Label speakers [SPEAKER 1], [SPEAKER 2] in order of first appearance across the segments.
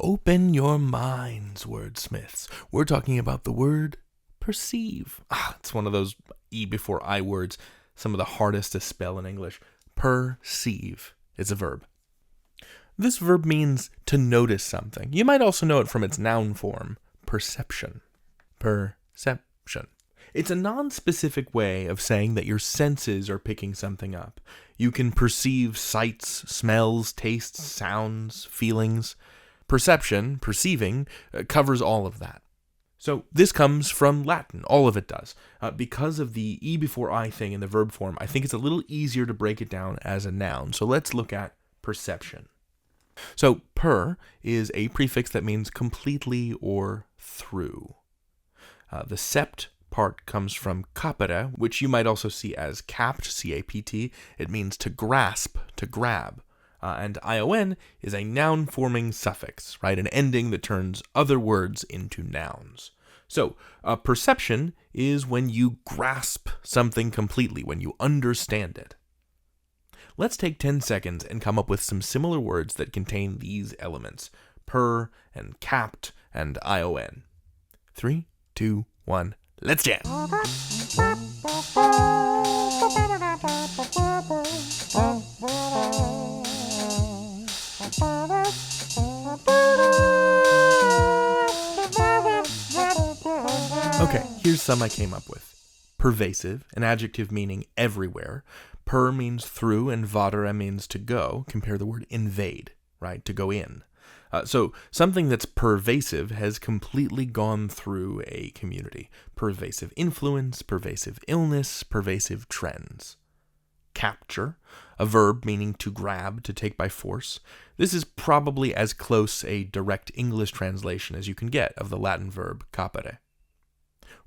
[SPEAKER 1] Open your minds, wordsmiths. We're talking about the word perceive. It's one of those E before I words, some of the hardest to spell in English. Perceive is a verb. This verb means to notice something. You might also know it from its noun form, perception. Perception. It's a non-specific way of saying that your senses are picking something up. You can perceive sights, smells, tastes, sounds, feelings. Perception, perceiving, covers all of that. So this comes from Latin, all of it does. Because of the E before I thing in the verb form, I think it's a little easier to break it down as a noun. So let's look at perception. So per is a prefix that means completely or through. The sept part comes from capere, which you might also see as capt, C-A-P-T. It means to grasp, to grab. And ion is a noun-forming suffix, right? An ending that turns other words into nouns. So, perception is when you grasp something completely, when you understand it. Let's take 10 seconds and come up with some similar words that contain these elements: per and capt and ion. 3, 2, 1, let's jam! Okay, here's some I came up with. Pervasive, an adjective meaning everywhere. Per means through, and vadere means to go. Compare the word invade, right? To go in. So something that's pervasive has completely gone through a community. Pervasive influence, pervasive illness, pervasive trends. Capture, a verb meaning to grab, to take by force. This is probably as close a direct English translation as you can get of the Latin verb capere.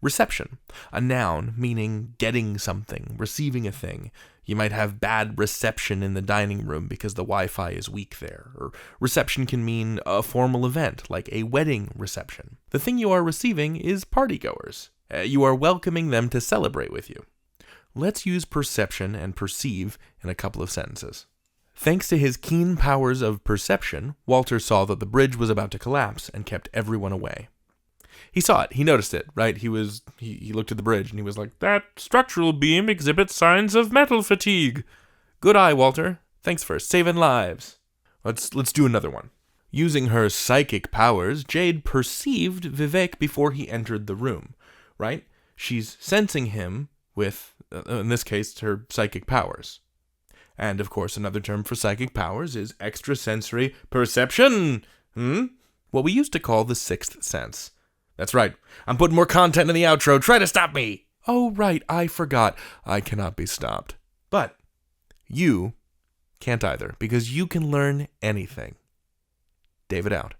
[SPEAKER 1] Reception, a noun meaning getting something, receiving a thing. You might have bad reception in the dining room because the Wi-Fi is weak there. Or reception can mean a formal event, like a wedding reception. The thing you are receiving is partygoers. You are welcoming them to celebrate with you. Let's use perception and perceive in a couple of sentences. Thanks to his keen powers of perception, Walter saw that the bridge was about to collapse and kept everyone away. He saw it. He noticed it, right? He looked at the bridge and he was like, "That structural beam exhibits signs of metal fatigue. Good eye, Walter. Thanks for saving lives." Let's do another one. Using her psychic powers, Jade perceived Vivek before he entered the room, right? She's sensing him with, in this case, her psychic powers. And, of course, another term for psychic powers is extrasensory perception. What we used to call the sixth sense. That's right. I'm putting more content in the outro. Try to stop me. Oh, right. I forgot. I cannot be stopped. But you can't either, because you can learn anything. David out.